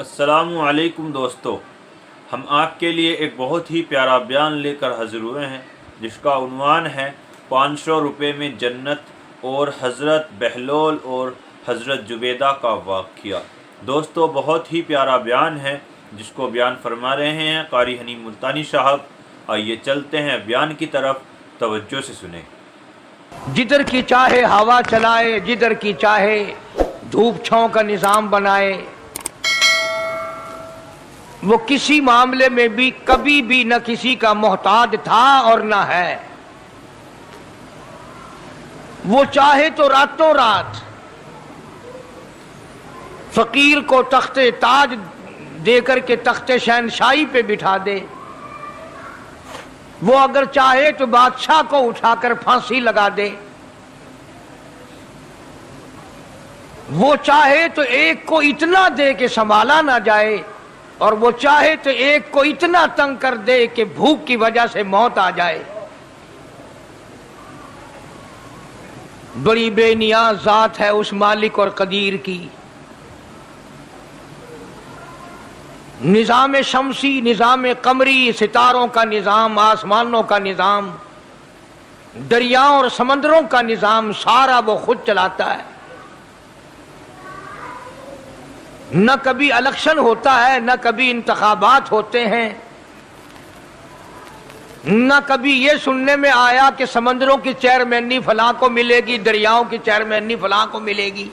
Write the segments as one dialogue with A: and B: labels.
A: السلام علیکم دوستو، ہم آپ کے لیے ایک بہت ہی پیارا بیان لے کر حاضر ہوئے ہیں جس کا عنوان ہے 500 روپے میں جنت اور حضرت بہلول اور حضرت زبیدہ کا واقعہ۔ دوستو، بہت ہی پیارا بیان ہے جس کو بیان فرما رہے ہیں قاری حنین ملتانی صاحب۔ آئیے چلتے ہیں بیان کی طرف، توجہ سے سنیں۔
B: جدھر کی چاہے ہوا چلائے، جدھر کی چاہے دھوپ چھاؤں کا نظام بنائے، وہ کسی معاملے میں بھی کبھی بھی نہ کسی کا محتاج تھا اور نہ ہے۔ وہ چاہے تو راتوں رات فقیر کو تخت تاج دے کر کے تخت شہنشاہی پہ بٹھا دے، وہ اگر چاہے تو بادشاہ کو اٹھا کر پھانسی لگا دے، وہ چاہے تو ایک کو اتنا دے کہ سنبھالا نہ جائے، اور وہ چاہے تو ایک کو اتنا تنگ کر دے کہ بھوک کی وجہ سے موت آ جائے۔ بڑی بے نیاز ذات ہے اس مالک اور قدیر کی۔ نظام شمسی، نظام قمری، ستاروں کا نظام، آسمانوں کا نظام، دریاؤں اور سمندروں کا نظام، سارا وہ خود چلاتا ہے۔ نہ کبھی الیکشن ہوتا ہے، نہ کبھی انتخابات ہوتے ہیں، نہ کبھی یہ سننے میں آیا کہ سمندروں کی چیئرمینی فلاں کو ملے گی، دریاؤں کی چیئرمینی فلاں کو ملے گی۔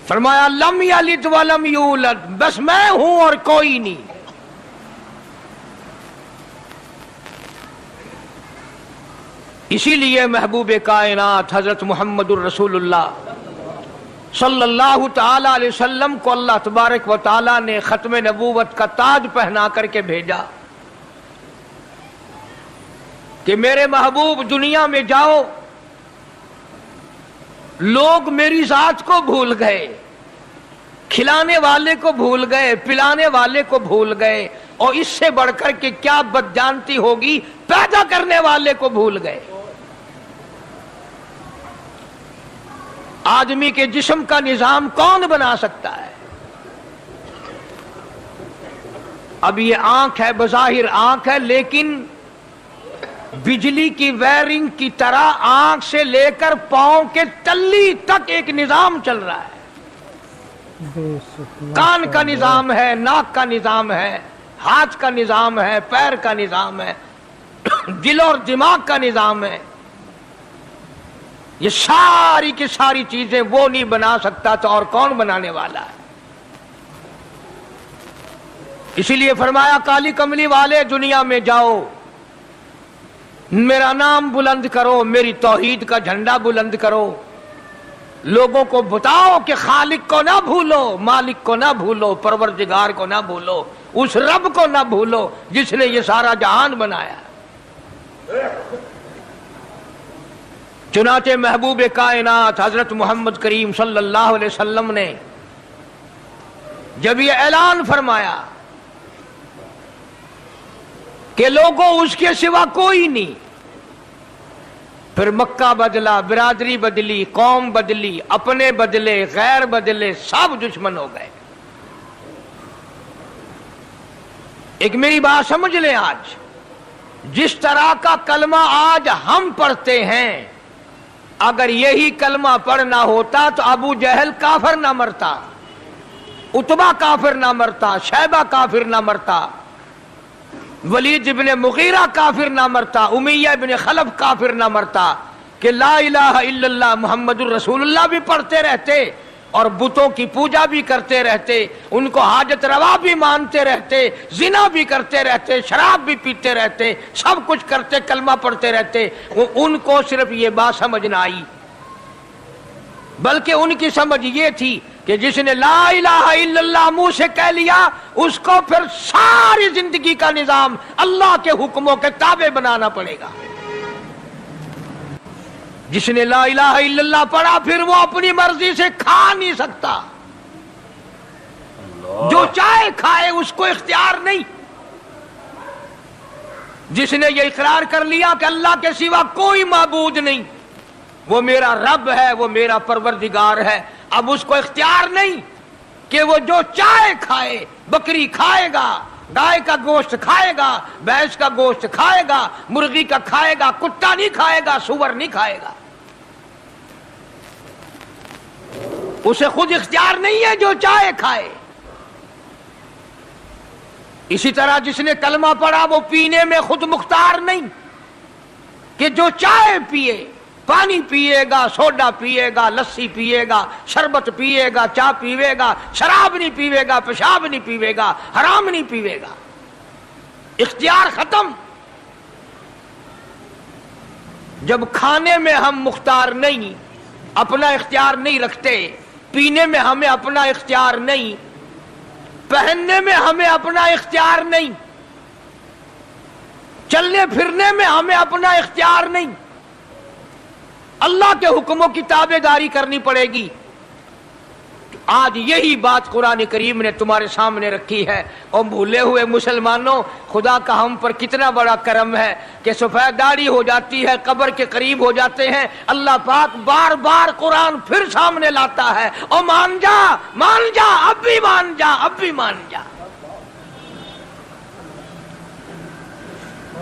B: فرمایا لم یلد ولم یولد، بس میں ہوں اور کوئی نہیں۔ اسی لیے محبوب کائنات حضرت محمد الرسول اللہ صلی اللہ تعالی علیہ وسلم کو اللہ تبارک و تعالی نے ختم نبوت کا تاج پہنا کر کے بھیجا کہ میرے محبوب دنیا میں جاؤ، لوگ میری ذات کو بھول گئے، کھلانے والے کو بھول گئے، پلانے والے کو بھول گئے، اور اس سے بڑھ کر کے کیا بدجانتی ہوگی، پیدا کرنے والے کو بھول گئے۔ آدمی کے جسم کا نظام کون بنا سکتا ہے؟ اب یہ آنکھ ہے، بظاہر آنکھ ہے، لیکن بجلی کی وائرنگ کی طرح آنکھ سے لے کر پاؤں کے تلی تک ایک نظام چل رہا ہے۔ کان کا نظام ہے، ناک کا نظام ہے، ہاتھ کا نظام ہے، پیر کا نظام ہے، دل اور دماغ کا نظام ہے۔ یہ ساری کی ساری چیزیں وہ نہیں بنا سکتا تو اور کون بنانے والا ہے؟ اسی لیے فرمایا کالی کملی والے دنیا میں جاؤ، میرا نام بلند کرو، میری توحید کا جھنڈا بلند کرو، لوگوں کو بتاؤ کہ خالق کو نہ بھولو، مالک کو نہ بھولو، پروردگار کو نہ بھولو، اس رب کو نہ بھولو جس نے یہ سارا جہان بنایا۔ چنانچہ محبوب کائنات حضرت محمد کریم صلی اللہ علیہ وسلم نے جب یہ اعلان فرمایا کہ لوگوں اس کے سوا کوئی نہیں، پھر مکہ بدلا، برادری بدلی، قوم بدلی، اپنے بدلے، غیر بدلے، سب دشمن ہو گئے۔ ایک میری بات سمجھ لیں، آج جس طرح کا کلمہ آج ہم پڑھتے ہیں، اگر یہی کلمہ پڑھنا ہوتا تو ابو جہل کافر نہ مرتا، عتبہ کافر نہ مرتا، شیبہ کافر نہ مرتا، ولید ابن مغیرہ کافر نہ مرتا، امیہ ابن خلف کافر نہ مرتا، کہ لا الہ الا اللہ محمد الرسول اللہ بھی پڑھتے رہتے اور بتوں کی پوجا بھی کرتے رہتے، ان کو حاجت روا بھی مانتے رہتے، زنا بھی کرتے رہتے، شراب بھی پیتے رہتے، سب کچھ کرتے، کلمہ پڑھتے رہتے۔ ان کو صرف یہ بات سمجھ نہ آئی، بلکہ ان کی سمجھ یہ تھی کہ جس نے لا الہ الا اللہ منہ سے کہہ لیا، اس کو پھر ساری زندگی کا نظام اللہ کے حکموں کے تابع بنانا پڑے گا۔ جس نے لا الہ الا اللہ پڑھا، پھر وہ اپنی مرضی سے کھا نہیں سکتا، جو چاہے کھائے، اس کو اختیار نہیں۔ جس نے یہ اقرار کر لیا کہ اللہ کے سوا کوئی معبود نہیں، وہ میرا رب ہے، وہ میرا پروردگار ہے، अब उसको इख्तियार नहीं कि वो जो चाहे खाए, बकरी खाएगा, गाय का गोश्त खाएगा, भैंस का गोश्त खाएगा, मुर्गी का खाएगा, कुत्ता नहीं खाएगा, सुअर नहीं खाएगा। उसे खुद इख्तियार नहीं है, जो चाहे खाए। इसी तरह जिसने कलमा पढ़ा वो पीने में खुद मुख्तार नहीं कि जो चाहे पिए, पानी पिएगा, सोडा पिएगा, लस्सी पिएगा, शरबत पिएगा, चाय पीवेगा, शराब नहीं पीवेगा, पेशाब नहीं पीवेगा, हराम नहीं पीवेगा। इख्तियार खत्म। जब खाने में हम मुख्तार नहीं, अपना इख्तियार नहीं रखते, पीने में हमें अपना इख्तियार नहीं, पहनने में हमें अपना इख्तियार नहीं, चलने फिरने में हमें अपना इख्तियार नहीं, अल्लाह के हुक्मों की ताबेदारी करनी पड़ेगी। आज यही बात कुरान करीम ने तुम्हारे सामने रखी है। और भूले हुए मुसलमानों, खुदा का हम पर कितना बड़ा करम है कि सफेद दाढ़ी हो जाती है, कब्र के करीब हो जाते हैं, अल्लाह पाक बार बार कुरान फिर सामने लाता है और मान जा, अब भी मान जा, अब भी मान जा।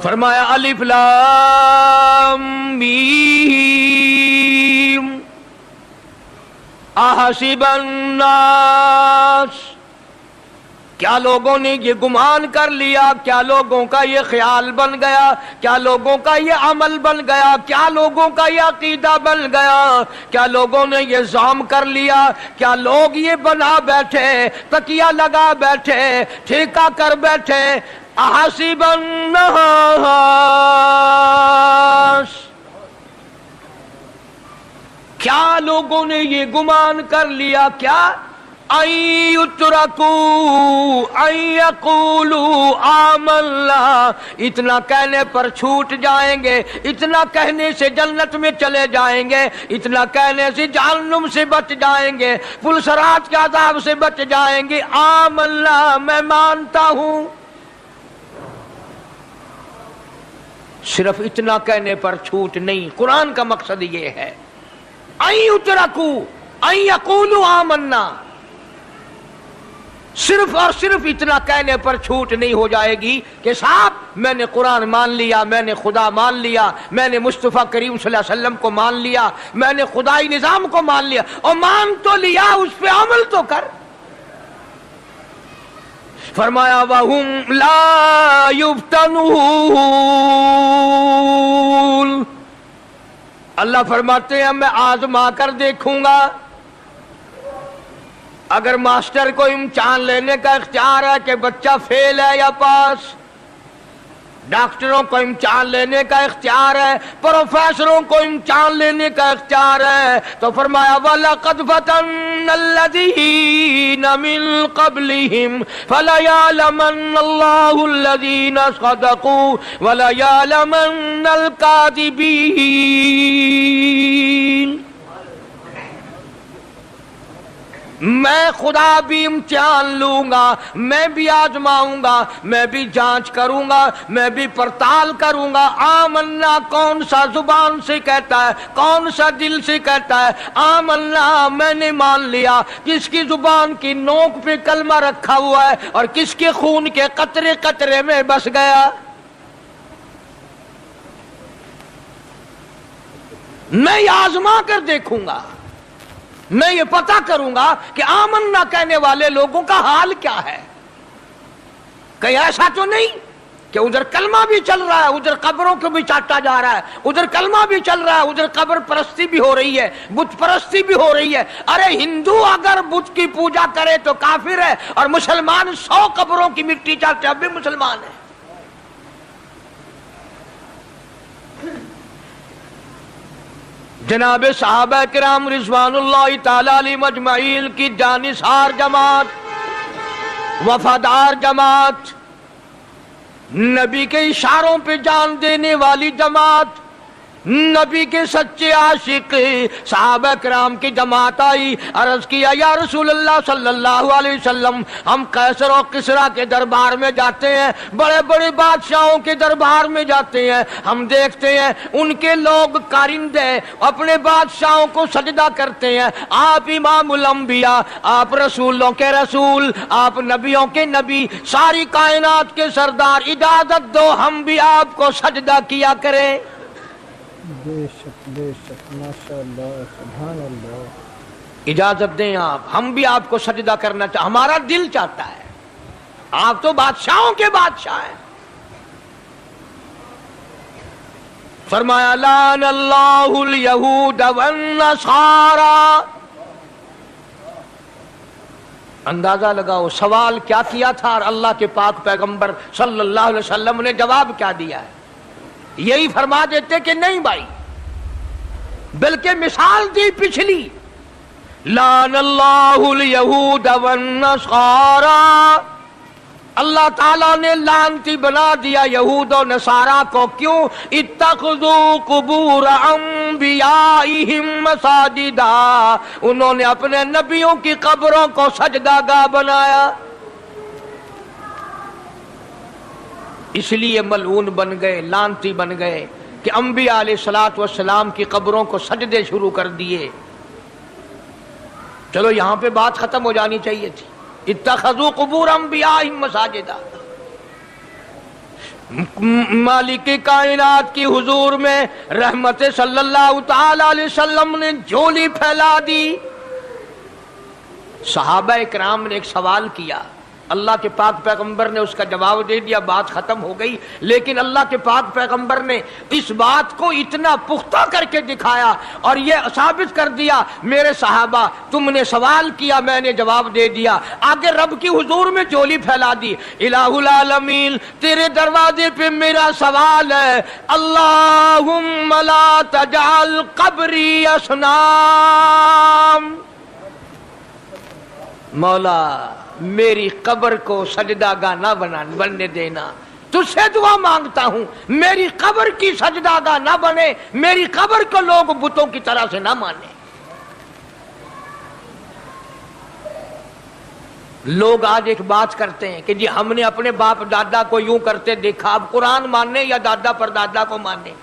B: फरमाया अलिफ लाम मीम अहसिबन नास, क्या लोगों ने ये गुमान कर लिया, क्या लोगों का ये ख्याल बन गया, क्या लोगों का ये अमल बन गया, क्या लोगों का ये अकीदा बन गया, क्या लोगों ने ये ज़ाम कर लिया, क्या लोग ये बना बैठे, तकिया लगा बैठे, ठेका कर बैठे, अहसिबन नास, क्या लोगों ने ये गुमान कर लिया, क्या अय्युतरकू अय्यकूलू आमन्ना, इतना कहने पर छूट जाएंगे, इतना कहने से जन्नत में चले जाएंगे, इतना कहने से जहन्नुम से बच जाएंगे, पुलसरात के अज़ाब से बच जाएंगे। आमन्ना, मैं मानता हूं। सिर्फ इतना कहने पर छूट नहीं, कुरान का मकसद ये है अय्युतरकू अय्यकूलू आमन्ना, सिर्फ और सिर्फ इतना कहने पर छूट नहीं हो जाएगी कि साहब मैंने कुरान मान लिया, मैंने खुदा मान लिया, मैंने मुस्तफ़ा करीम सल्लल्लाहु अलैहि वसल्लम को मान लिया, मैंने खुदाई निजाम को मान लिया। और मान तो लिया, उस पे अमल तो कर। फरमाया वहुम ला युफ्तनून, अल्लाह फरमाते हैं मैं आजमा कर देखूंगा। अगर मास्टर को इम्तिहान लेने का इख्तियार है कि बच्चा फेल है या पास, डॉक्टरों को इम्तिहान लेने का इख्तियार है, प्रोफेसरों को इम्तिहान लेने का इख्तियार है, तो फरमाया वलक़द फ़तन्नल्लज़ीना मिन क़ब्लिहिम फ़लयअलमन्नल्लाहुल्लज़ीना सदक़ू वलयअलमन्नल काज़िबीन। मैं खुदा भी इम्तिहान लूंगा, मैं भी आजमाऊंगा, मैं भी जांच करूंगा, मैं भी पड़ताल करूंगा। आमन्ना कौन सा जुबान से कहता है, कौन सा दिल से कहता है। आमन्ना मैंने मान लिया, किसकी जुबान की नोक पे कलमा रखा हुआ है और किसके खून के कतरे कतरे में बस गया। मैं आजमा कर देखूंगा, मैं ये पता करूंगा कि आमन्ना कहने वाले लोगों का हाल क्या है। कहीं ऐसा तो नहीं कि उधर कलमा भी चल रहा है, उधर कब्रों को भी चाटा जा रहा है, उधर कलमा भी चल रहा है, उधर कब्र परस्ती भी हो रही है, बुत परस्ती भी हो रही है। अरे हिंदू अगर बुत की पूजा करे तो काफिर है, और मुसलमान 100 कब्रों की मिट्टी चाटते अब भी मुसलमान है। जनाब साहबा किराम रिज़वानुल्लाहि ताला अलैहिम अजमईन की जानिसार जमात, वफादार जमात, नबी के इशारों पे जान देने वाली जमात, नबी के सच्चे आशिक सहाबा किराम की जमात आई, अर्ज किया या रसूल अल्लाह सल्लल्लाहु अलैहि वसल्लम, हम कैसर और किसरा के दरबार में जाते हैं, बड़े बड़े बादशाहों के दरबार में जाते हैं, हम देखते हैं उनके लोग कारिंदे अपने बादशाहों को सजदा करते हैं, आप इमामुल अंबिया, आप रसूलों के रसूल, आप नबियों के नबी, सारी कायनात के सरदार, इजाजत दो हम भी आपको सजदा किया करें।
C: बेशक माशाअल्लाह सुभान अल्लाह।
B: इजाजत दें आप, हम भी आपको सजदा करना चाहते, हमारा दिल चाहता है, आप तो बादशाहों के बादशाह हैं। फरमाया लान अल्लाहुल यहूद वन नसारा। अंदाजा लगाओ सवाल क्या किया था और अल्लाह के पाक पैगंबर सल्लल्लाहु अलैहि वसल्लम ने जवाब क्या दिया है। यही फरमा देते कि नहीं भाई, बल्कि मिसाल दी पिछली, लान अल्लाहुल यहूद वन नसारा, अल्लाह ताला ने लानती बना दिया यहूद और नसारा को। क्यों? इत्तखज़ू कुबूर अंबियाइहिम मसाजिदा, उन्होंने अपने नबियों की कब्रों को सजदागाह बनाया, इसलिए मलऊन बन गए, लानती बन गए कि अंबिया अलैहिस्सलातु वस्सलाम की कब्रों को सजदे शुरू कर दिए। चलो यहां पे बात खत्म हो जानी चाहिए थी। इत्तखज़ू कुबूर अंबियाइहिम मसाजिदा। मालिक कायनात की हुजूर में रहमत सल्लल्लाहु ताला अलैहि वसल्लम ने झोली फैला दी। सहाबा इकराम ने एक सवाल किया, अल्लाह के पाक पैगंबर ने उसका जवाब दे दिया, बात खत्म हो गई। लेकिन अल्लाह के पाक पैगंबर ने इस बात को इतना पुख्ता करके दिखाया और यह साबित कर दिया, मेरे सहाबा तुमने सवाल किया, मैंने जवाब दे दिया। आगे रब की हुजूर में झोली फैला दी। इलाहुल आलमीन, तेरे दरवाजे पे मेरा सवाल है, अल्लाहुम्मा ला तजअल कब्री असनाम, मौला मेरी कब्र को सजदागाह ना बनने देना, तुझसे दुआ मांगता हूं, मेरी कब्र की सजदागाह ना बने, मेरी कब्र को लोग बुतों की तरह से ना माने। लोग आज एक बात करते हैं कि जी हमने अपने बाप दादा को यूं करते देखा, अब कुरान मानने या दादा परदादा को मानने।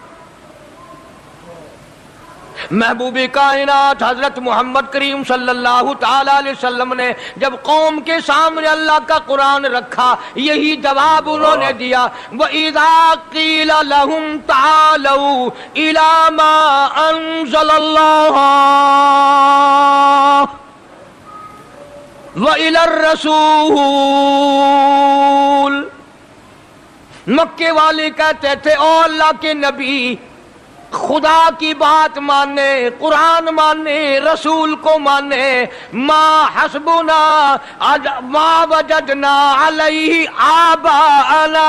B: महबूबे कायनात हजरत मोहम्मद करीम सल्लल्लाहु ताला अलैहि वसल्लम ने जब कौम के सामने अल्लाह का कुरान रखा, यही जवाब उन्होंने दिया, व इज़ा क़ीला लहुम तालू इला मा अंज़लल्लाह व इलर रसूल। मक्के वाले कहते थे ओ अल्लाह के नबी, खुदा की बात माने, कुरान माने, रसूल को माने, मा हस्बुना मा वजदना अलैहि आबाअना,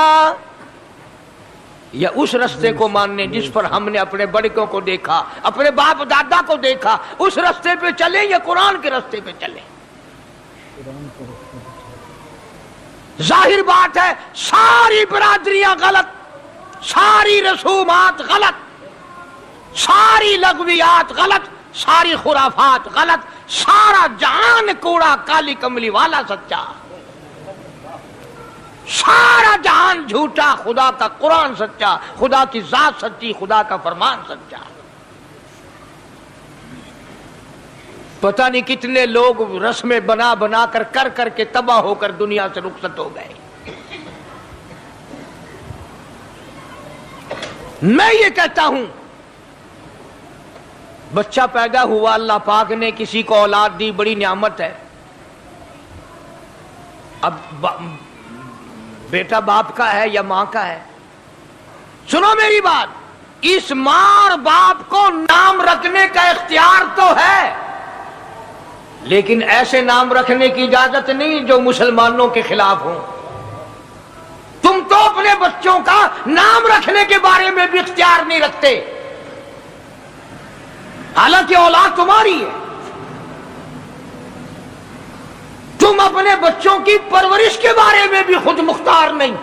B: या उस रास्ते को मानने जिस पर हमने अपने बड़कों को देखा, अपने बाप दादा को देखा, उस रास्ते पे चले या कुरान के रास्ते पे चले। जाहिर बात है सारी बरादरियां गलत, सारी रसूमात गलत, सारी लगवियात गलत, सारी खुराफात गलत, सारा जहान कूड़ा काली कमली वाला सच्चा, सारा जहान झूठा, खुदा का कुरान सच्चा, खुदा की जात सच्ची, खुदा का फरमान सच्चा। पता नहीं कितने लोग रस्में बना बना कर करके तबाह होकर दुनिया से रुखसत हो गए। मैं ये कहता हूं, बच्चा पैदा हुआ, अल्लाह पाक ने किसी को औलाद दी, बड़ी नियामत है। अब बेटा बाप का है या मां का है? सुनो मेरी बात, इस मां और बाप को नाम रखने का इख्तियार तो है, लेकिन ऐसे नाम रखने की इजाजत नहीं जो मुसलमानों के खिलाफ हो। तुम तो अपने बच्चों का नाम रखने के बारे में भी इख्तियार नहीं रखते, हालांकि औलाद तुम्हारी है। तुम अपने बच्चों की परवरिश के बारे में भी खुद मुख्तार नहीं,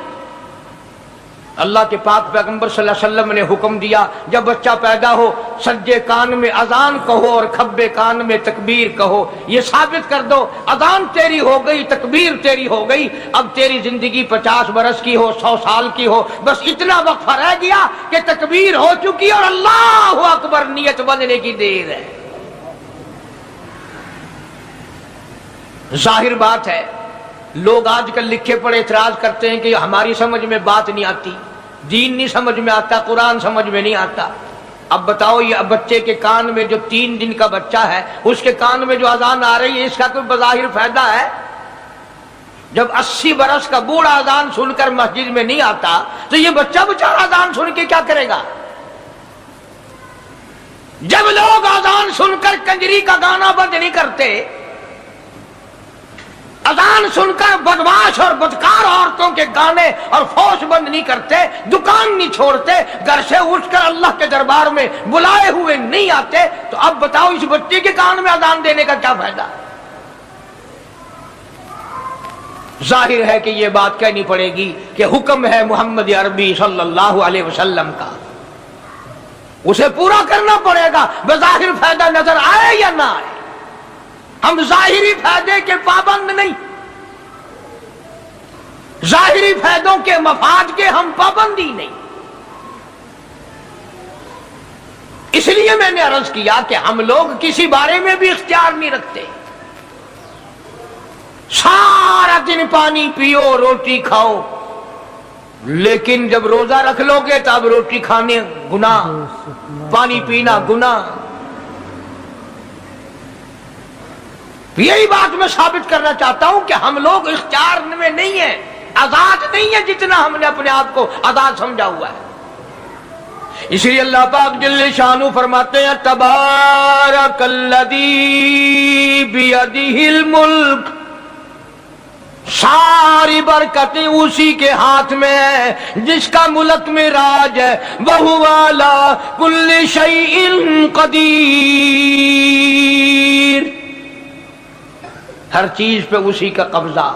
B: اللہ کے پاک پیغمبر صلی اللہ علیہ وسلم نے حکم دیا جب بچہ پیدا ہو سجے کان میں اذان کہو اور کھبے کان میں تکبیر کہو. یہ ثابت کر دو اذان تیری ہو گئی, تکبیر تیری ہو گئی, اب تیری زندگی 50 برس کی ہو 100 سال کی ہو, بس اتنا وقفہ رہ گیا کہ تکبیر ہو چکی اور اللہ اکبر نیت بننے کی دیر ہے. ظاہر بات ہے لوگ آج کل لکھے پڑے اعتراض کرتے ہیں کہ ہماری سمجھ میں بات نہیں آتی, دین نہیں سمجھ میں آتا, قرآن سمجھ میں نہیں آتا. اب بتاؤ یہ بچے کے کان میں جو 3 دن کا بچہ ہے اس کے کان میں جو اذان آ رہی ہے اس کا کوئی بظاہر فائدہ ہے؟ جب 80 برس کا بوڑھا اذان سن کر مسجد میں نہیں آتا تو یہ بچہ بیچارہ اذان سن کے کیا کرے گا؟ جب لوگ اذان سن کر کنجری کا گانا بند نہیں کرتے, اذان سن کر بدماش اور بدکار عورتوں کے گانے اور فوش بند نہیں کرتے, دکان نہیں چھوڑتے, گھر سے اٹھ کر اللہ کے دربار میں بلائے ہوئے نہیں آتے, تو اب بتاؤ اس بچے کے کان میں اذان دینے کا کیا فائدہ؟ ظاہر ہے کہ یہ بات کہنی پڑے گی کہ حکم ہے محمد عربی صلی اللہ علیہ وسلم کا, اسے پورا کرنا پڑے گا بظاہر فائدہ نظر آئے یا نہ آئے. ہم ظاہری فائدے کے پابند نہیں, ظاہری فائدوں کے مفاد کے ہم پابندی نہیں. اس لیے میں نے عرض کیا کہ ہم لوگ کسی بارے میں بھی اختیار نہیں رکھتے. سارا دن پانی پیو روٹی کھاؤ, لیکن جب روزہ رکھ لو گے تب روٹی کھانے گناہ, پانی پینا گناہ. یہی بات میں ثابت کرنا چاہتا ہوں کہ ہم لوگ اختیار میں نہیں ہیں, آزاد نہیں ہیں جتنا ہم نے اپنے آپ کو آزاد سمجھا ہوا ہے. اس لیے اللہ پاک جل شانہ فرماتے ہیں تبارک الذی بیدہ الملک, ساری برکتیں اسی کے ہاتھ میں ہے جس کا ملک میں راج ہے. وَهُوَ عَلَىٰ كُلِّ شَيْءٍ قَدِيرٌ, ہر چیز پہ اسی کا قبضہ,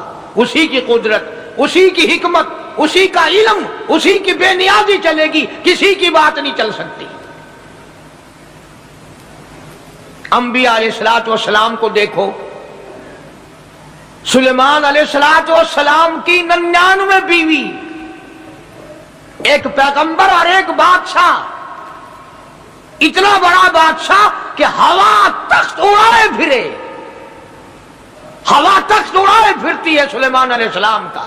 B: اسی کی قدرت, اسی کی حکمت, اسی کا علم, اسی کی بے نیازی چلے گی, کسی کی بات نہیں چل سکتی. انبیاء علیہ السلام کو دیکھو, سلیمان علیہ السلام کی 99 بیوی, ایک پیغمبر اور ایک بادشاہ, اتنا بڑا بادشاہ کہ ہوا تخت اڑائے پھرے, ہوا تخت اڑائے پھرتی ہے سلیمان علیہ السلام کا.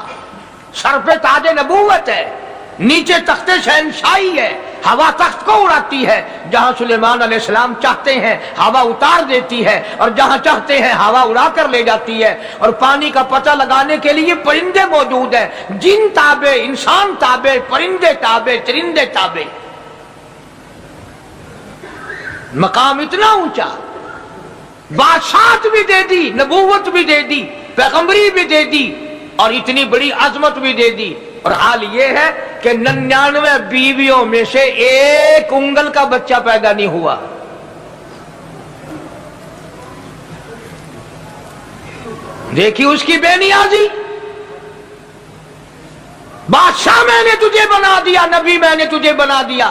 B: سر پہ تاج نبوت ہے, نیچے تخت شہنشاہی ہے, ہوا تخت کو اڑاتی ہے. جہاں سلیمان علیہ السلام چاہتے ہیں ہوا اتار دیتی ہے, اور جہاں چاہتے ہیں ہوا اڑا کر لے جاتی ہے. اور پانی کا پتہ لگانے کے لیے پرندے موجود ہیں, جن تابع, انسان تابع, پرندے تابع, چرندے تابع. مقام اتنا اونچا, بادشاہت بھی دے دی, نبوت بھی دے دی, پیغمبری بھی دے دی, اور اتنی بڑی عظمت بھی دے دی. اور حال یہ ہے کہ 99 بیویوں میں سے ایک انگل کا بچہ پیدا نہیں ہوا. دیکھی اس کی بے نیازی. بادشاہ میں نے تجھے بنا دیا, نبی میں نے تجھے بنا دیا,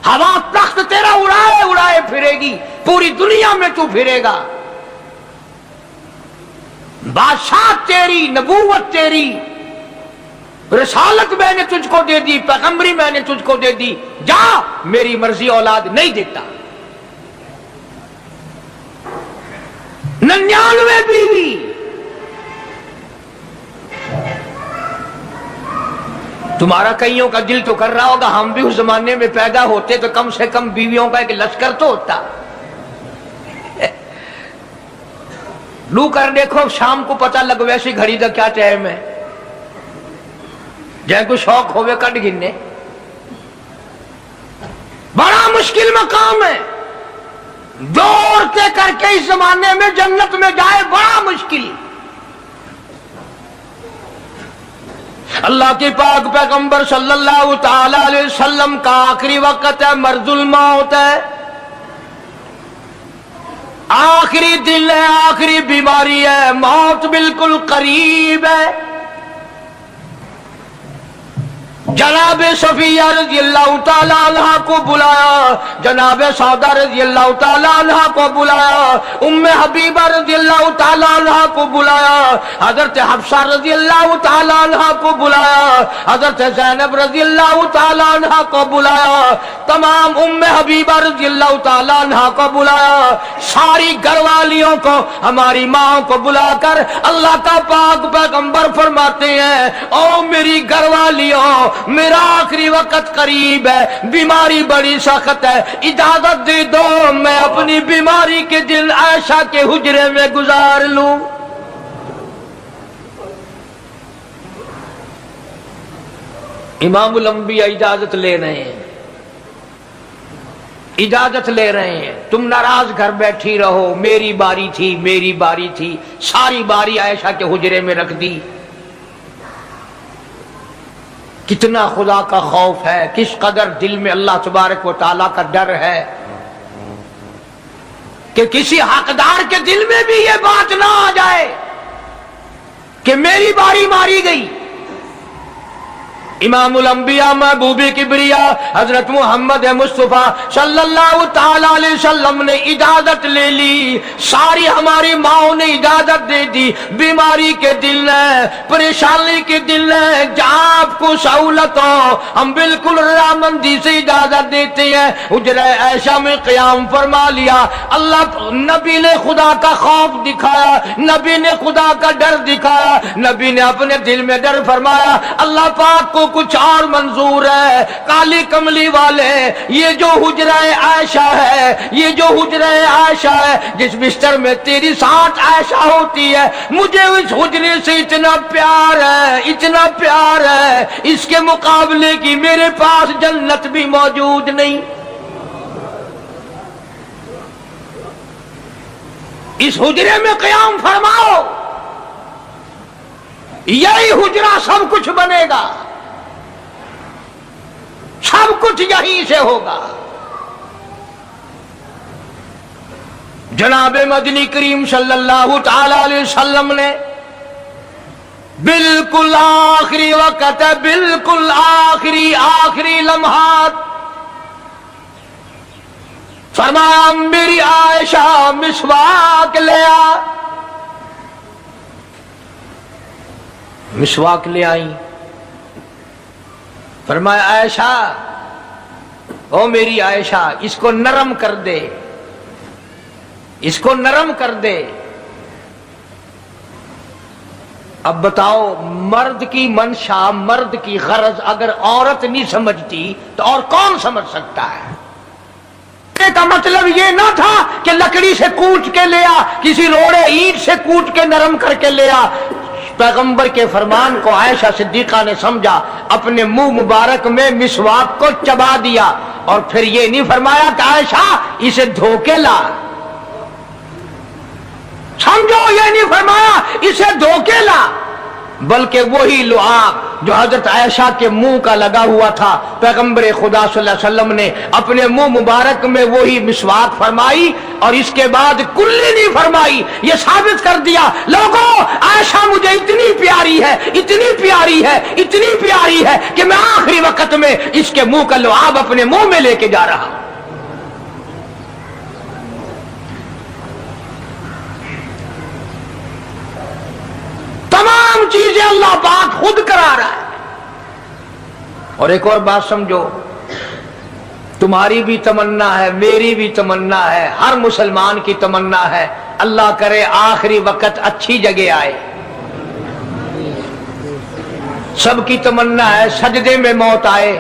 B: ہوا تخت تیرا اڑائے اڑائے پھرے گی, پوری دنیا میں تو پھرے گا. بادشاہ تیری, نبوت تیری, رسالت میں نے تجھ کو دے دی, پیغمبری میں نے تجھ کو دے دی, جا میری مرضی اولاد نہیں دیتا. 99 بیوی, تمہارا کئیوں کا دل تو کر رہا ہوگا ہم بھی اس زمانے میں پیدا ہوتے تو کم سے کم بیویوں کا ایک لشکر تو ہوتا. لو کر دیکھو شام کو پتہ لگ ویسی گھڑی کا کیا ٹائم ہے, جائے کوئی شوق ہوئے کٹ گننے. بڑا مشکل مقام ہے, دوڑتے کر کے اس زمانے میں جنت میں جائے بڑا مشکل. اللہ کے پاک پیغمبر صلی اللہ تعالی علیہ وسلم کا آخری وقت ہے, مرض الموت ہے, آخری دل ہے, آخری بیماری ہے, موت بالکل قریب ہے. जनाब सफिया रजी अल्लाह ताला अन्हा को बुलाया, जनाब सौदा रजी अल्लाह ताला अन्हा को बुलाया, उम्मे हबीबा रजी अल्लाह ताला अन्हा को बुलाया, हजरत हफ्सा रजी अल्लाह ताला अन्हा को बुलाया, हजरत ज़ैनब रजी अल्लाह ताला अन्हा को बुलाया, तमाम उम्मे हबीबा रजी अल्लाह ताला अन्हा को बुलाया, सारी घरवालियों को, हमारी माँ को बुलाकर अल्लाह का पाक पैगंबर फरमाते हैं, ओ मेरी घरवालियों, मेरा आखिरी वक्त करीब है, बीमारी बड़ी सख्त है, इजाजत दे दो मैं अपनी बीमारी के दिन आयशा के हुजरे में गुजार लूं। इमामुल अंबिया इजाजत ले रहे हैं, इजाजत ले रहे हैं, तुम नाराज घर बैठी रहो, मेरी बारी थी, मेरी बारी थी, सारी बारी आयशा के हुजरे में रख दी। कितना खुदा का खौफ है, किस कदर दिल में अल्लाह तबारक व तआला का डर है कि किसी हकदार के दिल में भी ये बात ना आ जाए कि मेरी बारी मारी गई। इमामुल अंबिया महबूबे किबरिया हजरत मोहम्मद मुस्तफा सल्लल्लाहु ताला अलैहि वसल्लम ने इजाजत ले ली, सारी हमारी माओ ने इजाजत दे दी। बीमारी के दिल है, परेशानी के दिल है, जहाँ आपको सहूलत हो हम बिल्कुल रजामंदी से इजाजत देते हैं। हुजरा ऐशा में क़याम फरमा लिया, अल्लाह नबी ने खुदा का खौफ दिखाया, नबी ने खुदा का डर दिखाया, नबी ने अपने दिल में डर फरमाया, अल्लाह पाक को कुछ और मंजूर है। काली कमली वाले, ये जो हुजरा आयशा है, ये जो हुजरा आयशा है, जिस बिस्तर में तेरी साथ आयशा होती है, मुझे उस हुजरे से इतना प्यार है, इतना प्यार है, इसके मुकाबले की मेरे पास जन्नत भी मौजूद नहीं। इस हुजरे में क़याम फरमाओ, यही हुजरा सब कुछ बनेगा, सब कुछ यहीं से होगा। जनाब मदनी करीम सल्लल्लाहु ताला अलैहि वसल्लम ने बिल्कुल आखिरी वक्त है, बिल्कुल आखिरी लम्हात फरमाया, मेरी आयशा मिसवाक ले आ। मिसवाक ले आई, फरमाया आयशा, ओ मेरी आयशा, इसको नरम कर दे, इसको नरम कर दे। अब बताओ, मर्द की मंशा, मर्द की गरज अगर औरत नहीं समझती तो और कौन समझ सकता है? का मतलब ये ना था कि लकड़ी से कूट के ले आ, किसी रोड़े ईंट से कूट के नरम करके ले आ। पैगंबर के फरमान को आयशा सिद्दीका ने समझा, अपने मुंह मुबारक में मिसवाक को चबा दिया और फिर ये नहीं फरमाया कि आयशा इसे धो के ला। समझो, ये नहीं फरमाया इसे धो के ला, बल्कि वही लुआब जो हजरत आयशा के मुंह का लगा हुआ था, पैगंबर खुदा सल्लल्लाहु अलैहि वसल्लम ने अपने मुंह मुबारक में वही मिसवाक फरमाई और इसके बाद कुल्ली नहीं फरमाई। ये साबित कर दिया, लोगों, आयशा मुझे इतनी प्यारी है, इतनी प्यारी है, इतनी प्यारी है कि मैं आखिरी वक्त में इसके मुंह का लुआब अपने मुंह में लेके जा रहा हूं। तमाम चीजें अल्लाह पाक खुद करा रहा है। और एक और बात समझो, तुम्हारी भी तमन्ना है, मेरी भी तमन्ना है, हर मुसलमान की तमन्ना है, अल्लाह करे आखिरी वक्त अच्छी जगह आए। सबकी तमन्ना है सजदे में मौत आए।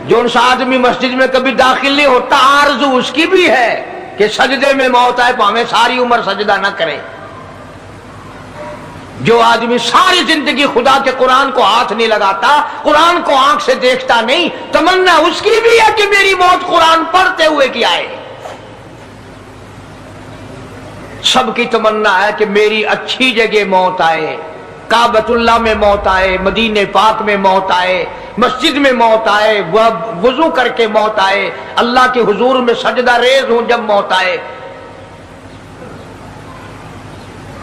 B: जो आदमी मस्जिद में कभी दाखिल नहीं होता, आरज़ू उसकी भी है कि सजदे में मौत आए, भावें सारी उम्र सजदा न करे। जो आदमी सारी जिंदगी खुदा के कुरान को हाथ नहीं लगाता, कुरान को आंख से देखता नहीं, तमन्ना उसकी भी है कि मेरी मौत कुरान पढ़ते हुए की आए। सबकी तमन्ना है कि मेरी अच्छी जगह मौत आए, काबतुल्लाह में मौत आए, मदीने पाक में मौत आए, मस्जिद में मौत आए, वजू करके मौत आए, अल्लाह के हुजूर में सजदा रेज हूं जब मौत आए।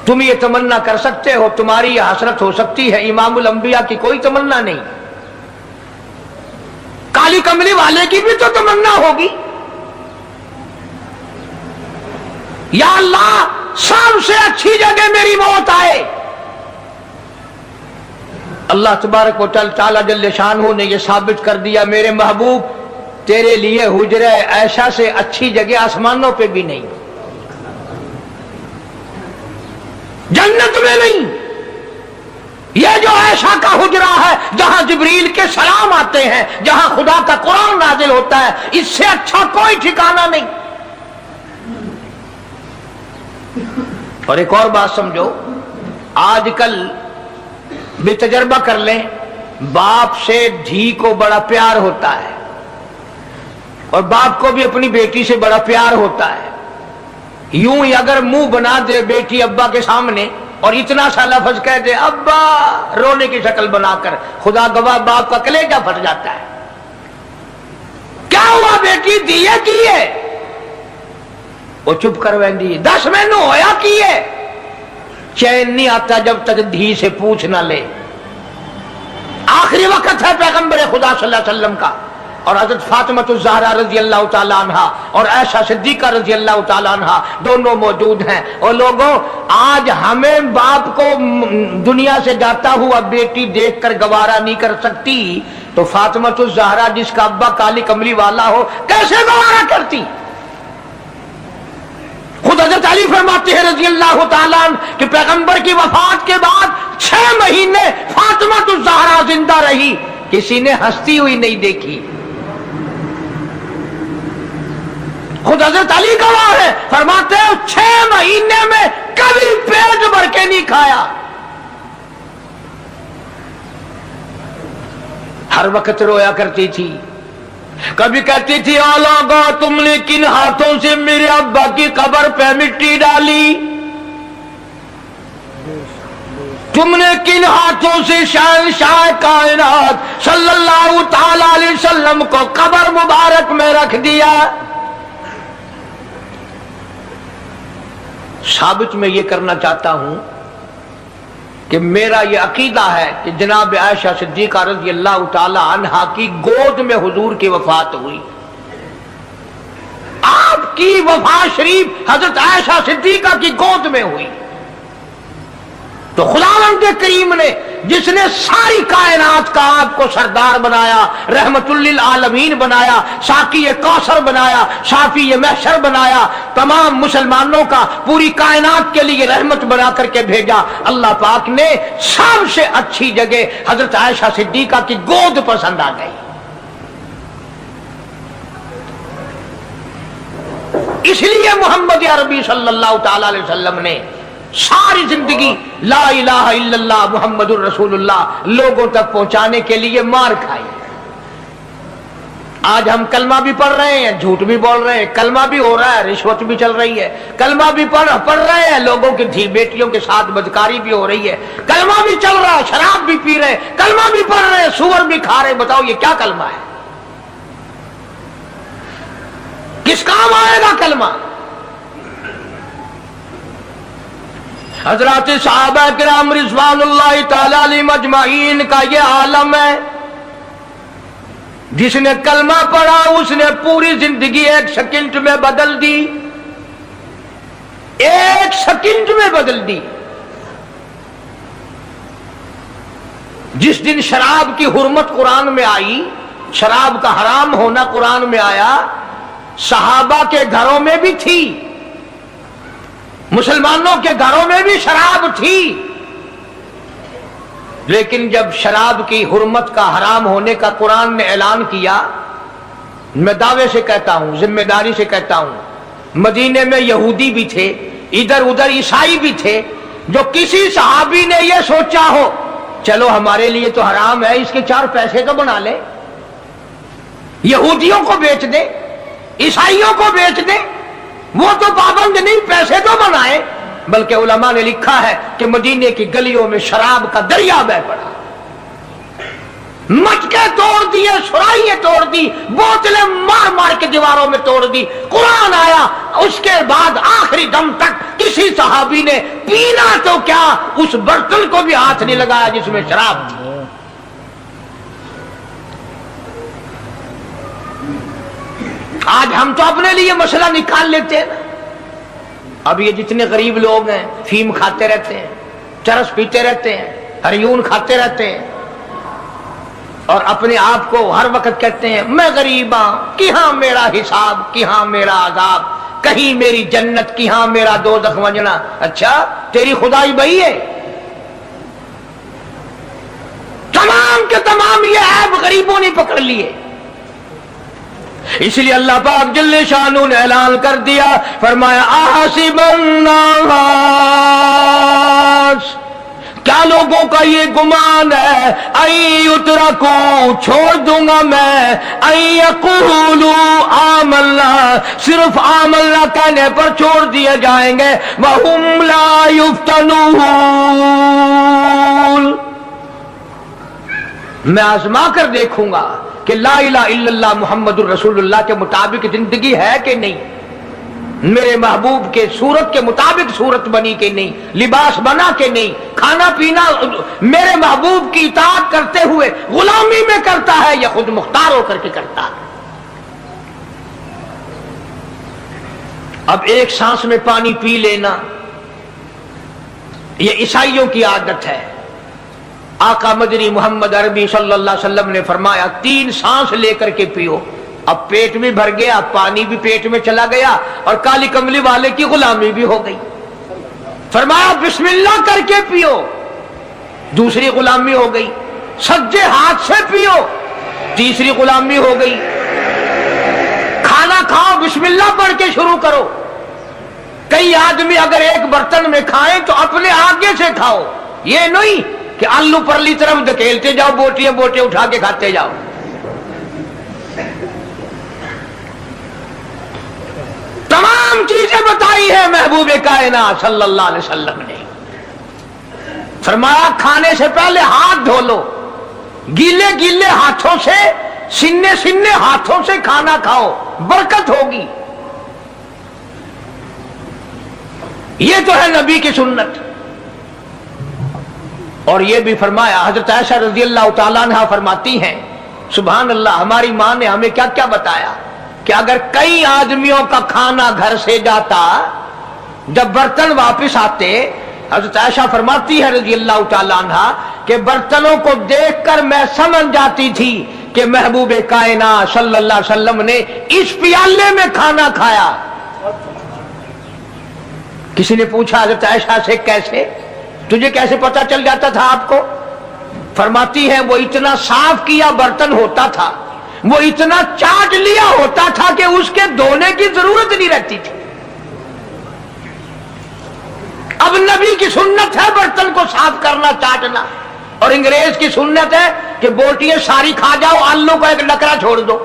B: तुम ये तमन्ना कर सकते हो, तुम्हारी ये हसरत हो सकती है। इमामुल अंबिया की कोई तमन्ना नहीं। काली कमली वाले की भी तो तमन्ना होगी, या अल्लाह सबसे अच्छी जगह मेरी मौत आए। अल्लाह तबारक व तआला जल्ले शानहू ने यह साबित कर दिया, मेरे महबूब तेरे लिए हुजरा ऐशा से अच्छी जगह आसमानों पे भी नहीं, जन्नत में नहीं। यह जो ऐशा का हुजरा है जहां जिब्रील के सलाम आते हैं, जहां खुदा का कुरान नाजिल होता है, इससे अच्छा कोई ठिकाना नहीं। और एक और बात समझो, आजकल भी तजर्बा कर लें, बाप से धी को बड़ा प्यार होता है और बाप को भी अपनी बेटी से बड़ा प्यार होता है। यूं ही अगर मुंह बना दे बेटी अब्बा के सामने और इतना सा लफ्ज कह दे अब्बा, रोने की शक्ल बनाकर, खुदा गवाह बाप का कलेजा फट जाता है। क्या हुआ बेटी, दिए किए? वो चुप कर वेंदी, 10 महीनों होया किए। चैन नहीं आता जब तक धी से पूछ ना ले। आखिरी वक्त है पैगंबर खुदा सल्लल्लाहु अलैहि वसल्लम का, और हजरत फातिमा ज़हरा रजी अल्लाह तआला अन्हा और आयशा सिद्दीका रजी अल्लाह तआला अन्हा दोनों मौजूद हैं। और लोगों, आज हमें बाप को दुनिया से जाता हुआ बेटी देखकर गवारा नहीं कर सकती, तो फातिमा ज़हरा जिसका अब्बा काली कमली वाला हो कैसे गवारा करती? खुद हज़रत अली फरमाते हैं रज़ी अल्लाह तआला अन्हु कि पैगंबर की वफात के बाद 6 महीने फातिमा ज़हरा जिंदा रही, किसी ने हंसती हुई नहीं देखी। खुद हज़रत अली गवाह है, फरमाते हैं 6 महीने में कभी पेट भर के नहीं खाया। हर वक्त रोया करती थी। कभी कहती थी, ओ लोगो, तुमने किन हाथों से मेरे अब्बा की कब्र पे मिट्टी डाली? तुमने किन हाथों से शहंशाह कायनात सल्लल्लाहु ताला अलैहि वसल्लम को कब्र मुबारक में रख दिया? साबित मैं ये करना चाहता हूं कि मेरा ये अकीदा है कि जनाब आयशा सिद्दीका रज़ी अल्लाह तआला अन्हा की गोद में हुजूर की वफात हुई। आपकी वफात शरीफ हजरत आयशा सिद्दीका की गोद में हुई। तो खुदावंद के करीम ने, जिसने सारी कायनात का आपको सरदार बनाया, रहमतुल लिल आलमीन बनाया, साकी कौसर बनाया, शाफी महशर बनाया, तमाम मुसलमानों का पूरी कायनात के लिए रहमत बना करके भेजा, अल्लाह पाक ने सबसे अच्छी जगह हजरत आयशा सिद्दीका की गोद पसंद आ गई। इसलिए मोहम्मद अरबी सल्लल्लाहु ताला अलैहि वसल्लम ने सारी जिंदगी ला इलाहा इल्लल्लाह मुहम्मदुर रसूलुल्लाह लोगों तक पहुंचाने के लिए मार खाई। आज हम कलमा भी पढ़ रहे हैं, झूठ भी बोल रहे हैं, कलमा भी हो रहा है, रिश्वत भी चल रही है, कलमा भी पढ़ रहे हैं, लोगों की धी बेटियों के साथ बदकारी भी हो रही है, कलमा भी चल रहा है, शराब भी पी रहे हैं, कलमा भी पढ़ रहे हैं, सुअर भी खा रहे हैं। बताओ ये क्या कलमा है? किस काम आएगा कलमा? हजरत सहाबा किराम रिज़वानुल्लाहि ताला अलैहिम अजमाइन का ये आलम है, जिसने कलमा पढ़ा उसने पूरी जिंदगी 1 सेकंड में बदल दी। 1 सेकंड में बदल दी। जिस दिन शराब की हुर्मत कुरान में आई, शराब का हराम होना कुरान में आया, सहाबा के घरों में भी थी, मुसलमानों के घरों में भी शराब थी, लेकिन जब शराब की हुर्मत का हराम होने का कुरान ने ऐलान किया, मैं दावे से कहता हूं, जिम्मेदारी से कहता हूं, मदीने में यहूदी भी थे, इधर उधर ईसाई भी थे, जो किसी सहाबी ने यह सोचा हो चलो हमारे लिए तो हराम है, इसके 4 पैसे तो बना ले, यहूदियों को बेच दे, ईसाइयों को बेच दे, वो तो पाबंद नहीं, पैसे तो बनाए। बल्कि उलमा ने लिखा है कि मदीने की गलियों में शराब का दरिया बह पड़ा, मटके तोड़ दिए, सुराइयां तोड़ दी, बोतलें मार मार के दीवारों में तोड़ दी। कुरान आया, उसके बाद आखिरी दम तक किसी सहाबी ने पीना तो क्या, उस बर्तन को भी हाथ नहीं लगाया जिसमें शराब थी। आज हम तो अपने लिए मसला निकाल लेते हैं ना। अब ये जितने गरीब लोग हैं फीम खाते रहते हैं, चरस पीते रहते हैं, हरियून खाते रहते हैं और अपने आप को हर वक्त कहते हैं मैं गरीब हूं, कि हाँ मेरा हिसाब, कि हाँ मेरा आजाब, कहीं मेरी जन्नत, कि हाँ मेरा दोज़ख वंजना। अच्छा तेरी खुदाई वही है? तमाम के तमाम ये ऐब गरीबों ने पकड़ लिए। इसलिए अल्लाह पाक जल्ले शानू ने ऐलान कर दिया, फरमाया आसिबन्नास, क्या लोगों का ये गुमान है, आई उतरा को छोड़ दूंगा मैं, आई यक़ूलू आमल्ला, सिर्फ आमल्ला कहने पर छोड़ दिए जाएंगे, वहुम ला युफ्तनून, मैं आजमा कर देखूंगा कि ला इलाहा इल्लल्लाह मुहम्मदुर रसूलुल्लाह के मुताबिक जिंदगी है कि नहीं, मेरे महबूब के सूरत के मुताबिक सूरत बनी कि नहीं, लिबास बना कि नहीं, खाना पीना मेरे महबूब की इताअत करते हुए गुलामी में करता है या खुद मुख्तार होकर के करता है। अब एक सांस में पानी पी लेना ये ईसाइयों की आदत है। आका मदनी मोहम्मद अरबी सल्लल्लाहु अलैहि वसल्लम ने फरमाया 3 सांस लेकर के पियो। अब पेट भी भर गया, पानी भी पेट में चला गया और काली कमली वाले की गुलामी भी हो गई। फरमाया बिस्मिल्लाह करके पियो, दूसरी गुलामी हो गई। सज्जे हाथ से पियो, तीसरी गुलामी हो गई। खाना खाओ बिस्मिल्लाह पढ़ के शुरू करो। कई आदमी अगर एक बर्तन में खाएं तो अपने आगे से खाओ, ये नहीं कि आलू परली तरफ धकेलते जाओ, बोटियां बोटियां उठा के खाते जाओ। तमाम चीजें बताई है महबूब कायनात सल्लल्लाहु अलैहि वसल्लम ने। फरमाया खाने से पहले हाथ धो लो, गीले गीले हाथों से, सिन्ने सिन्ने हाथों से खाना खाओ, बरकत होगी। ये तो है नबी की सुन्नत। और ये भी फरमाया, हजरत आयशा रज़ियल्लाहु ताला अन्हा फरमाती हैं, सुभान अल्लाह, हमारी मां ने हमें क्या क्या बताया कि अगर कई आदमियों का खाना घर से जाता, जब बर्तन वापस आते, हजरत आयशा फरमाती है रज़ियल्लाहु ताला अन्हा कि बर्तनों को देखकर मैं समझ जाती थी कि महबूब कायनात सल्लल्लाहु अलैहि वसल्लम ने इस प्याले में खाना खाया। किसी ने पूछा हजरत आयशा से, कैसे, तुझे कैसे पता चल जाता था आपको? फरमाती है वो इतना साफ किया बर्तन होता था, वो इतना चाट लिया होता था कि उसके धोने की जरूरत नहीं रहती थी। अब नबी की सुन्नत है बर्तन को साफ करना, चाटना, और अंग्रेज की सुन्नत है कि बोटियां सारी खा जाओ, आलू को एक नकरा छोड़ दो।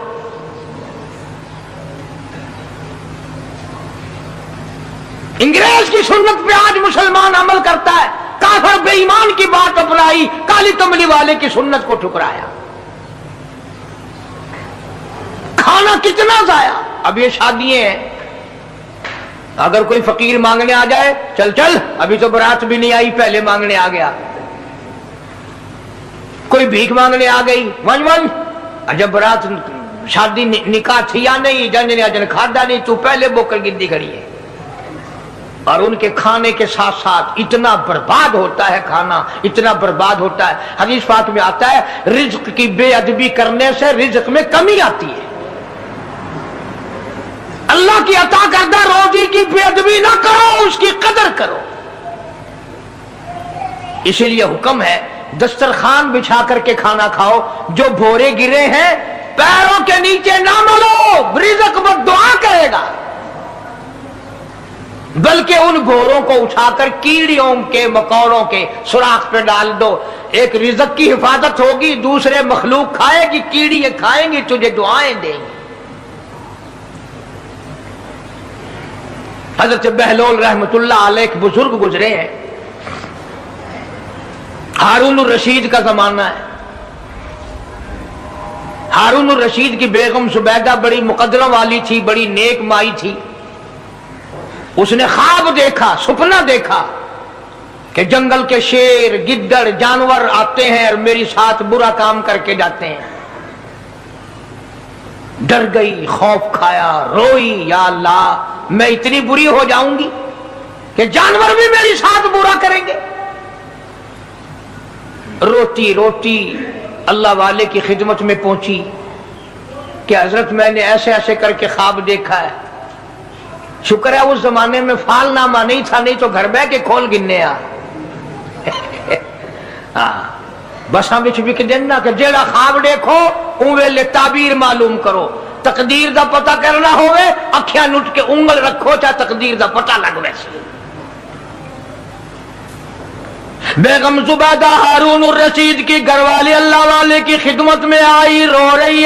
B: अंग्रेज की सुन्नत पे आज मुसलमान अमल करता है। काफिर बेईमान की बात अपनाई, काली कमली वाले की सुन्नत को ठुकराया। खाना कितना जाया। अब ये शादियां हैं, अगर कोई फकीर मांगने आ जाए, चल चल अभी तो बारात भी नहीं आई, पहले मांगने आ गया। कोई भीख मांगने आ गई, वन वन, जब बारात शादी निकाह थी या नहीं, जन ने अजन खादा नहीं, तू पहले बोकर गिद्दी खड़ी है। और उनके खाने के साथ साथ इतना बर्बाद होता है खाना, इतना बर्बाद होता है। हदीस पाक में आता है रिज्क की बेअदबी करने से रिज्क में कमी आती है। अल्लाह की अता करदा रोजी की बेअदबी ना करो, उसकी कदर करो। इसीलिए हुक्म है दस्तरखान बिछा करके खाना खाओ। जो भोरे गिरे हैं पैरों के नीचे ना मलो, रिज्क बद्दुआ करेगा। बल्कि उन भोरों को उठाकर कीड़ियों के मकोड़ों के सुराख पे डाल दो। एक रिज़्क़ की हिफाजत होगी, दूसरे मखलूक खाएगी, कीड़ियां खाएंगी, तुझे दुआएं देंगी। हजरत बहलोल रहमतुल्लाह अलैह एक बुजुर्ग गुजरे हैं। हारून रशीद का जमाना है। हारून रशीद की बेगम जुबैदा बड़ी मुकद्दरों वाली थी, बड़ी नेक माई थी। उसने ख्वाब देखा, सपना देखा कि जंगल के शेर, गिद्दड़, जानवर आते हैं और मेरे साथ बुरा काम करके जाते हैं। डर गई, खौफ खाया, रोई, या अल्लाह मैं इतनी बुरी हो जाऊंगी कि जानवर भी मेरे साथ बुरा करेंगे। रोती रोती अल्लाह वाले की खिदमत में पहुंची कि हजरत मैंने ऐसे ऐसे करके ख्वाब देखा है। शुक्र है उस जमाने में फालनामा नहीं था, नहीं तो घर बह के खोल गिनने आ बसा विच विक देना कि जेड़ा ख्वाब देखो उन वेले ताबीर मालूम करो। तकदीर दा पता करना होवे अखियां नुट के उंगल रखो चाहे तकदीर दा पता लग वैसे। बेगम जुबैदा हारून रशीद की घरवाली अल्लाह वाले की खिदमत में आई, रो रही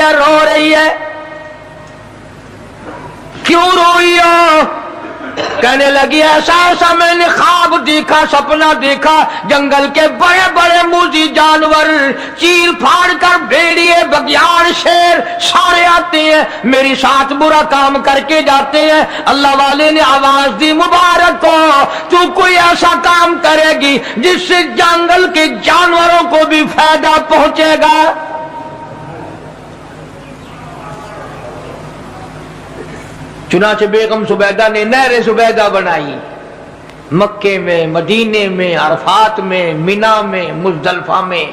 B: है। क्यों रोई हो? कहने लगी ऐसा मैंने ख्वाब देखा, सपना देखा, जंगल के बड़े बड़े मूजी जानवर चीर फाड़ कर भेड़िए, बघियाड़, शेर सारे आते हैं, मेरी साथ बुरा काम करके जाते हैं। अल्लाह वाले ने आवाज दी, मुबारक हो, तू कोई ऐसा काम करेगी जिससे जंगल के जानवरों को भी फायदा पहुंचेगा। चुनाचे बेगम जुबैदा ने नहर जुबैदा बनाई। मक्के में, मदीने में, अरफात में, मिना में, मुजदलफा में,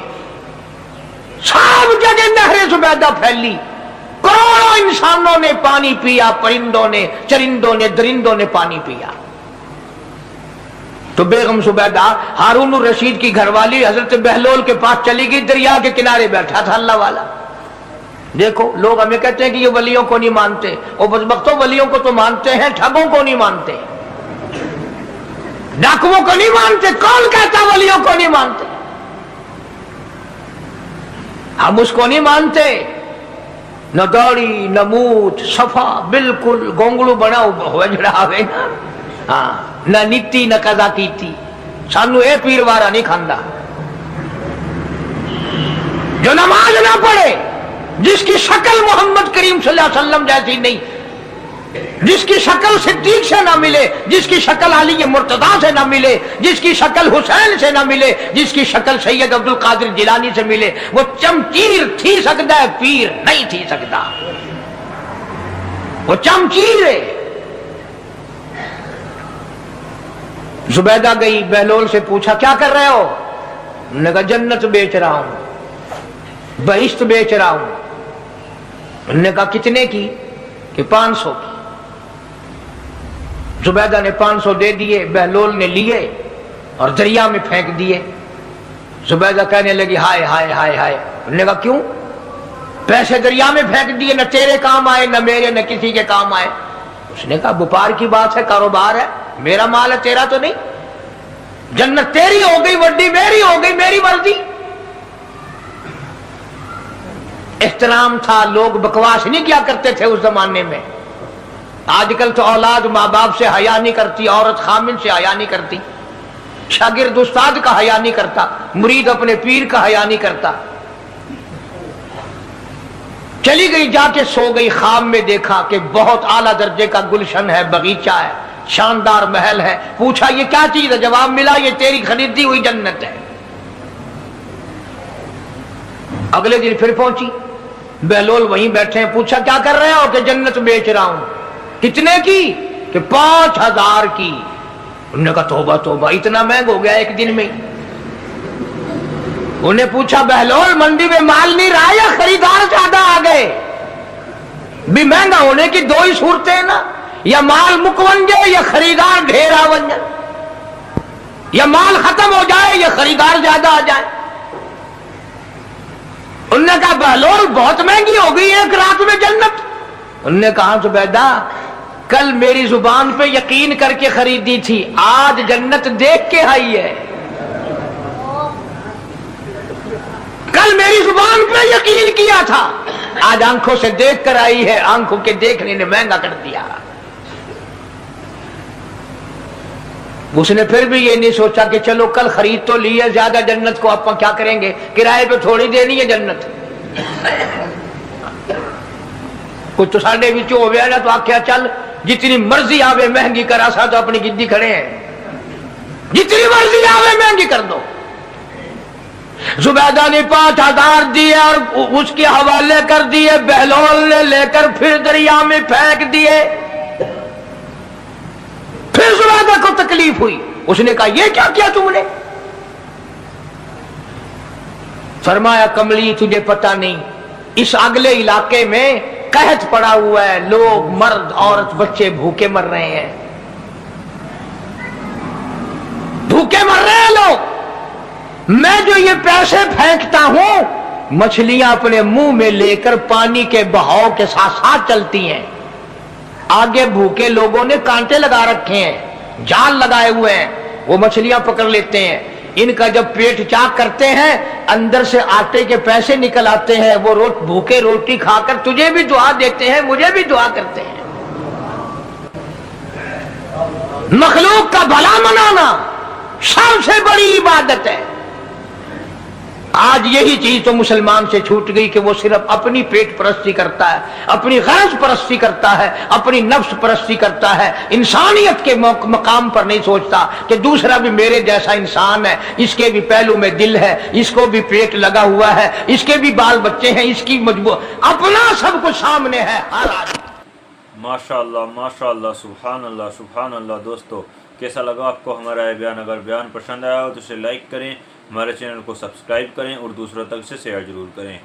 B: सब जगह नहर जुबैदा फैली। करोड़ों इंसानों ने पानी पिया, परिंदों ने, चरिंदों ने, दरिंदों ने पानी पिया। तो बेगम जुबैदा हारून रशीद की घरवाली हजरत बहलोल के पास चली गई, दरिया के किनारे बैठा था अल्लाह वाला। देखो लोग हमें कहते हैं कि ये वलियों को नहीं मानते, और बदबख्तों वलियों को तो मानते हैं, ठगों को नहीं मानते, डाकुओं को नहीं मानते। कौन कहता वलियों को नहीं मानते? हम उसको नहीं मानते, न दौड़ी न मूठ, सफा बिल्कुल गोंगलू बना हुआ जड़ा आवे ना, हाँ, न नीति न कदा कीती, सानू ये पीरवारा नहीं खांदा। जो नमाज ना पढ़े, जिसकी शक्ल मोहम्मद करीम सल्लल्लाहु अलैहि वसल्लम जैसी नहीं, जिसकी शक्ल सिद्दीक से ना मिले, जिसकी शक्ल अली मुर्तदा से ना मिले, जिसकी शक्ल हुसैन से ना मिले, जिसकी शक्ल सैयद अब्दुल कादिर जिलानी से मिले, वो चमचीर थी सकता है, पीर नहीं थी सकता। वो चमचीर है। जुबैदा गई, बहलोल से पूछा क्या कर रहे हो? उन्होंने कहा जन्नत बेच रहा हूं, बहिश्त बेच रहा हूं। उन्होंने कहा कितने की? कि 500 की। जुबैदा ने 500 दे दिए, बहलोल ने लिए और दरिया में फेंक दिए। जुबैदा कहने लगी हाय हाय हाय हाय। उन्होंने कहा क्यों? पैसे दरिया में फेंक दिए, न तेरे काम आए, न मेरे, न किसी के काम आए। उसने कहा व्यापार की बात है, कारोबार है, मेरा माल है, तेरा तो नहीं। जन्नत तेरी हो गई, वड्डी मेरी हो गई, मेरी मर्जी। एहतराम था, लोग बकवास नहीं किया करते थे उस जमाने में। आजकल तो औलाद माँ बाप से हया नहीं करती, औरत खामिन से हया नहीं करती, शागिर्द उस्ताद का हया नहीं करता, मुरीद अपने पीर का हया नहीं करता। चली गई, जाके सो गई। ख्वाब में देखा कि बहुत आला दर्जे का गुलशन है, बगीचा है, शानदार महल है। पूछा ये क्या चीज है? जवाब मिला ये तेरी खरीदी हुई जन्नत है। अगले दिन फिर पहुंची, बहलोल वहीं बैठे हैं। पूछा क्या कर रहे हो? कि जन्नत बेच रहा हूं। कितने की? कि 5000 की। उन्होंने कहा तौबा तौबा, इतना महंगा हो गया एक दिन में। उन्हें पूछा बहलोल मंडी में माल नहीं रहा या खरीदार ज्यादा आ गए? भी महंगा होने की दो ही सूरतें हैं ना, या माल मुकवन जाए या खरीदार ढेर आवन जाए, या माल खत्म हो जाए या खरीदार ज्यादा आ जाए। उन्होंने कहा बहलोल बहुत महंगी हो गई एक रात में जन्नत। उन्होंने कहा जुबैदा कल मेरी जुबान पे यकीन करके खरीदी थी, आज जन्नत देख के आई है। कल मेरी जुबान पे यकीन किया था, आज आंखों से देख कर आई है। आंखों के देखने ने महंगा कर दिया। उसने फिर भी ये नहीं सोचा कि चलो कल खरीद तो ली है ज्यादा, जन्नत को आप क्या करेंगे, किराए पे थोड़ी देनी है जन्नत। कुछ तो साढ़े बिच हो गया ना, तो आख्या चल जितनी मर्जी आवे महंगी करा सा, तो अपनी जिद्दी खड़े हैं, जितनी मर्जी आवे महंगी कर दो। जुबैदा ने 5,000 दिए और उसके हवाले कर दिए, बहलोल ने लेकर फिर दरिया में फेंक दिए। फिर जुबैदा को तकलीफ हुई, उसने कहा ये क्या किया तुमने? फरमाया कमली तुझे पता नहीं, इस अगले इलाके में कहत पड़ा हुआ है, लोग मर्द औरत बच्चे भूखे मर रहे हैं, भूखे मर रहे हैं लोग। मैं जो ये पैसे फेंकता हूं, मछलियां अपने मुंह में लेकर पानी के बहाव के साथ साथ चलती हैं। आगे भूखे लोगों ने कांटे लगा रखे हैं, जाल लगाए हुए हैं, वो मछलियां पकड़ लेते हैं। इनका जब पेट चाक करते हैं, अंदर से आटे के पैसे निकल आते हैं। वो भूखे रोटी खाकर तुझे भी दुआ देते हैं, मुझे भी दुआ करते हैं। मखलूक का भला मनाना सबसे बड़ी इबादत है। आज यही चीज तो मुसलमान से छूट गई कि वो सिर्फ अपनी पेट परस्ती करता है, अपनी गरज परस्ती करता है, अपनी नफ्स परस्ती करता है, इंसानियत के मकाम पर नहीं सोचता कि दूसरा भी मेरे जैसा इंसान है, इसके भी पहलू में दिल है, इसको भी पेट लगा हुआ है, इसके भी बाल बच्चे हैं, इसकी मजबूर, अपना सब कुछ सामने है हर आदमी।
A: माशाअल्लाह माशाअल्लाह, सुभान अल्लाह सुभान अल्लाह। दोस्तों कैसा लगा आपको हमारा ये बयान? अगर बयान पसंद आया हो तो इसे लाइक करें, हमारे चैनल को सब्सक्राइब करें और दूसरों तक से शेयर जरूर करें।